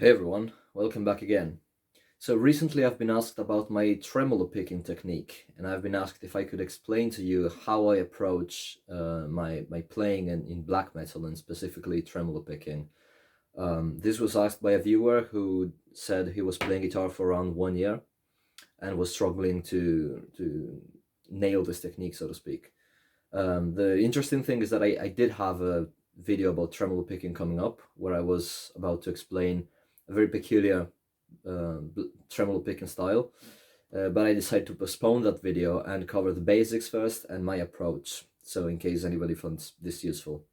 Hey everyone, welcome back again. So recently I've been asked about my tremolo picking technique, and I've been asked if I could explain to you how I approach my playing in black metal and specifically tremolo picking. This was asked by a viewer who said he was playing guitar for around 1 year and was struggling to nail this technique, so to speak. The interesting thing is that I did have a video about tremolo picking coming up where I was about to explain a very peculiar tremolo picking style, but I decided to postpone that video and cover the basics first and my approach, so in case anybody finds this useful.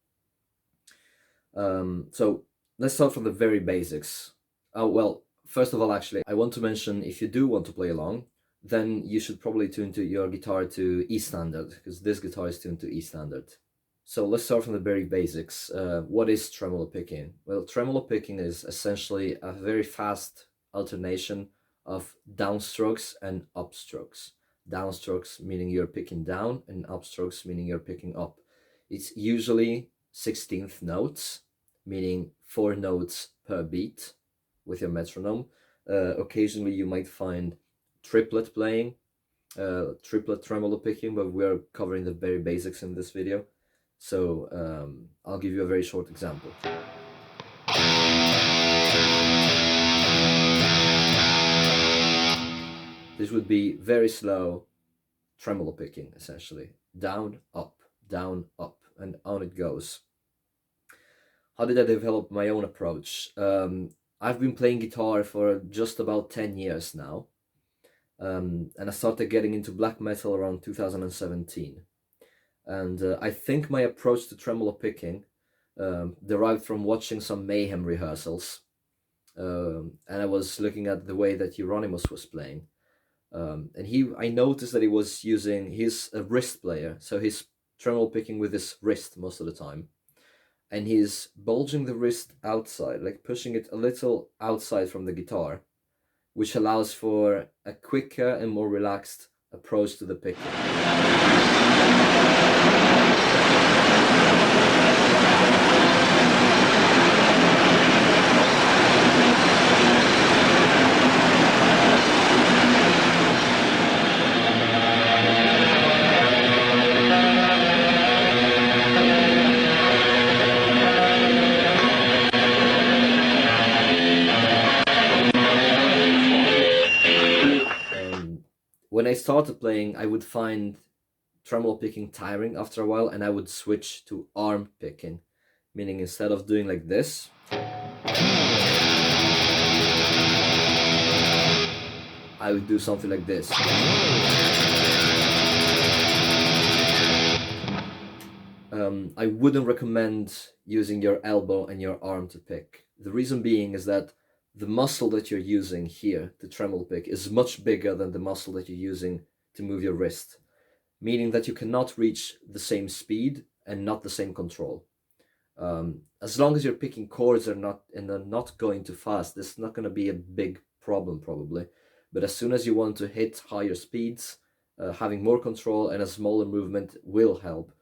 So let's start from the very basics. Oh well, first of all, actually, I want to mention, if you do want to play along, then you should probably tune your guitar to E standard, because this guitar is tuned to E standard. So let's start from the very basics. What is tremolo picking? Well, tremolo picking is essentially a very fast alternation of downstrokes and upstrokes. Downstrokes meaning you're picking down, and upstrokes meaning you're picking up. It's usually 16th notes, meaning 4 notes per beat with your metronome. Occasionally you might find triplet playing, triplet tremolo picking, but we're covering the very basics in this video. So I'll give you a very short example. This would be very slow tremolo picking, essentially. Down, up, and on it goes. How did I develop my own approach? I've been playing guitar for just about 10 years now. And I started getting into black metal around 2017. And I think my approach to tremolo picking derived from watching some Mayhem rehearsals. And I was looking at the way that Euronymous was playing. And I noticed that he was using, he's a wrist player, so he's tremolo picking with his wrist most of the time. And he's bulging the wrist outside, like pushing it a little outside from the guitar, which allows for a quicker and more relaxed approach to the picking. When I started playing, I would find tremolo picking tiring after a while, and I would switch to arm picking, meaning instead of doing like this, I would do something like this. I wouldn't recommend using your elbow and your arm to pick. The reason being is that the muscle that you're using here to tremolo pick is much bigger than the muscle that you're using to move your wrist, meaning that you cannot reach the same speed and not the same control. As long as you're picking chords and they're not going too fast, this is not going to be a big problem probably. But as soon as you want to hit higher speeds, having more control and a smaller movement will help.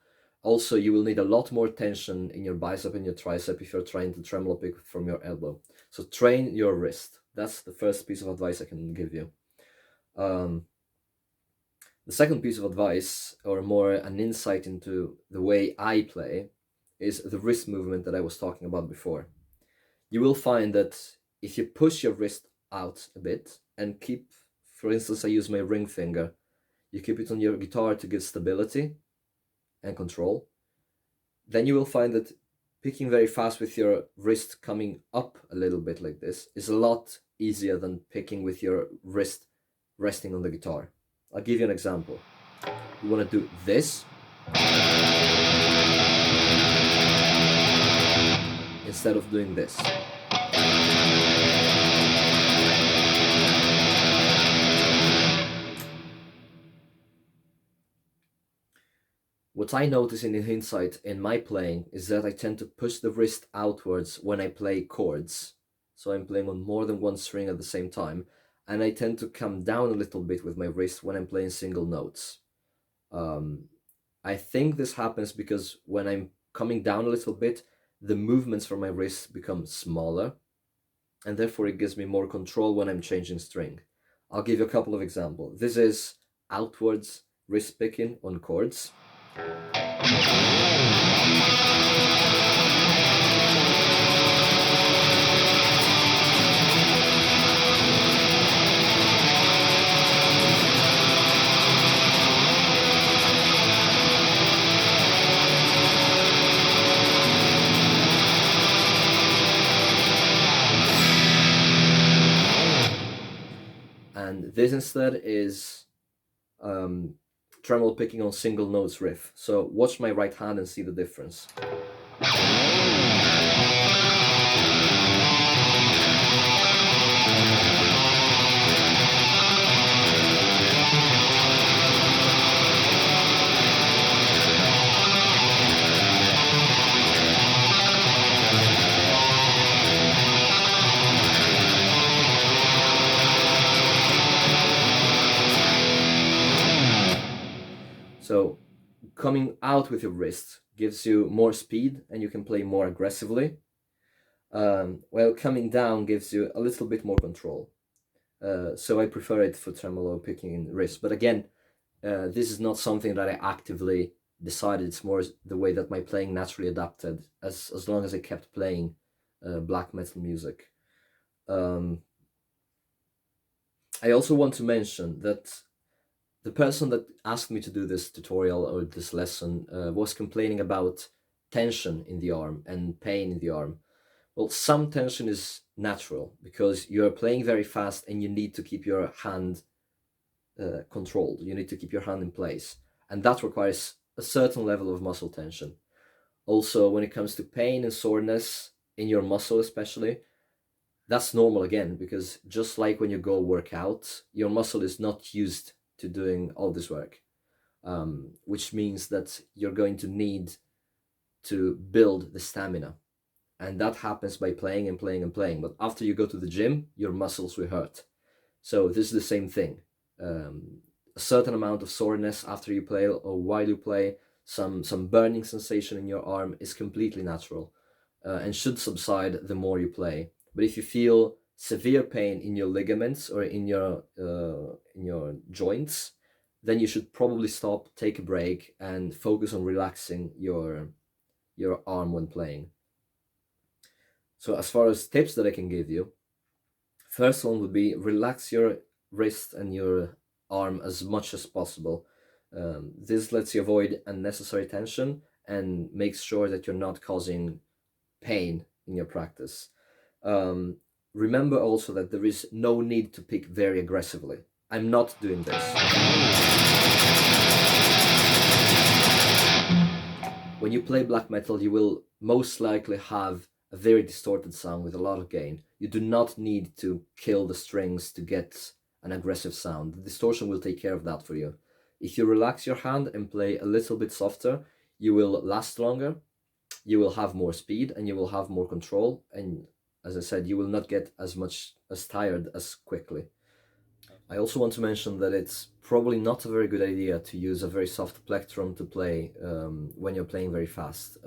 Also, you will need a lot more tension in your bicep and your tricep if you're trying to tremolo pick from your elbow. So train your wrist. That's the first piece of advice I can give you. The second piece of advice, or more an insight into the way I play, is the wrist movement that I was talking about before. You will find that if you push your wrist out a bit and keep, for instance, I use my ring finger, you keep it on your guitar to give stability and control, then you will find that picking very fast with your wrist coming up a little bit like this is a lot easier than picking with your wrist resting on the guitar. I'll give you an example. You want to do this instead of doing this. What I notice in hindsight in my playing is that I tend to push the wrist outwards when I play chords. So I'm playing on more than one string at the same time, and I tend to come down a little bit with my wrist when I'm playing single notes. I think this happens because when I'm coming down a little bit, the movements from my wrist become smaller, and therefore it gives me more control when I'm changing string. I'll give you a couple of examples. This is outwards wrist picking on chords. And this instead is tremolo picking on single notes riff. So watch my right hand and see the difference. So coming out with your wrist gives you more speed and you can play more aggressively, while coming down gives you a little bit more control. So I prefer it for tremolo picking in wrist. But again, this is not something that I actively decided. It's more the way that my playing naturally adapted as long as I kept playing black metal music. I also want to mention that the person that asked me to do this tutorial or this lesson was complaining about tension in the arm and pain in the arm. Well, some tension is natural because you're playing very fast and you need to keep your hand controlled. You need to keep your hand in place, and that requires a certain level of muscle tension. Also, when it comes to pain and soreness in your muscle especially, that's normal again, because just like when you go work out, your muscle is not used to doing all this work, which means that you're going to need to build the stamina. And that happens by playing and playing and playing. But after you go to the gym, your muscles will hurt. So this is the same thing. A certain amount of soreness after you play or while you play, some burning sensation in your arm is completely natural and should subside the more you play. But if you feel severe pain in your ligaments or in your joints, then you should probably stop, take a break, and focus on relaxing your arm when playing. So as far as tips that I can give you, first one would be relax your wrist and your arm as much as possible. This lets you avoid unnecessary tension and makes sure that you're not causing pain in your practice. Remember also that there is no need to pick very aggressively. I'm not doing this. When you play black metal, you will most likely have a very distorted sound with a lot of gain. You do not need to kill the strings to get an aggressive sound. The distortion will take care of that for you. If you relax your hand and play a little bit softer, you will last longer, you will have more speed, and you will have more control, and as I said, you will not get as tired as quickly. I also want to mention that it's probably not a very good idea to use a very soft plectrum to play when you're playing very fast.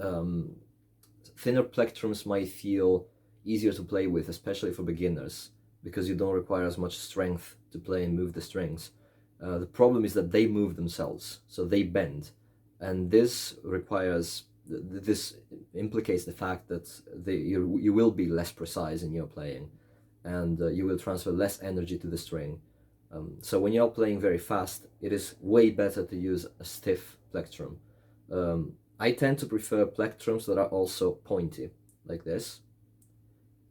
Thinner plectrums might feel easier to play with, especially for beginners, because you don't require as much strength to play and move the strings. The problem is that they move themselves, so they bend, and this implicates the fact that you will be less precise in your playing, and you will transfer less energy to the string. So when you're playing very fast, it is way better to use a stiff plectrum. I tend to prefer plectrums that are also pointy, like this.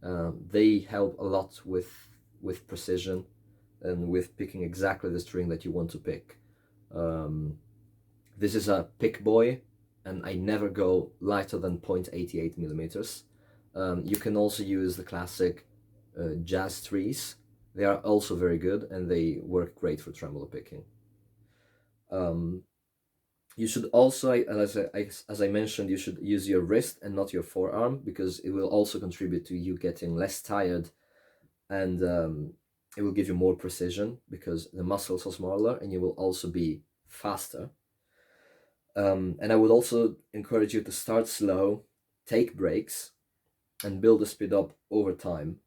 They help a lot with precision and with picking exactly the string that you want to pick. This is a pick boy, and I never go lighter than 0.88 millimeters. You can also use the classic jazz trees. They are also very good, and they work great for tremolo picking. You should also, as I mentioned, you should use your wrist and not your forearm, because it will also contribute to you getting less tired, and it will give you more precision because the muscles are smaller, and you will also be faster. And I would also encourage you to start slow, take breaks, and build the speed up over time.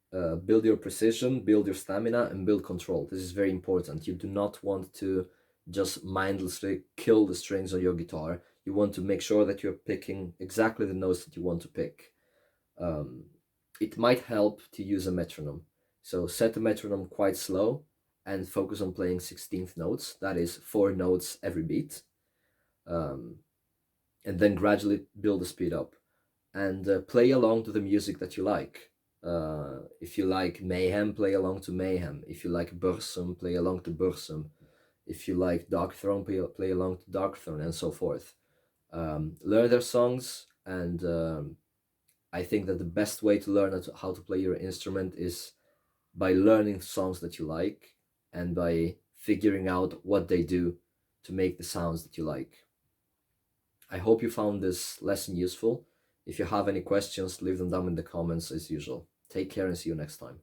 build your precision, build your stamina, and build control. This is very important. You do not want to just mindlessly kill the strings on your guitar. You want to make sure that you're picking exactly the notes that you want to pick. It might help to use a metronome. So set the metronome quite slow and focus on playing 16th notes. That is 4 notes every beat. And then gradually build the speed up. And play along to the music that you like. If you like Mayhem, play along to Mayhem. If you like Bursum, play along to Bursum. If you like Darkthrone, play along to Darkthrone, and so forth. Learn their songs, and I think that the best way to learn how to play your instrument is by learning songs that you like and by figuring out what they do to make the sounds that you like. I hope you found this lesson useful. If you have any questions, leave them down in the comments as usual. Take care and see you next time.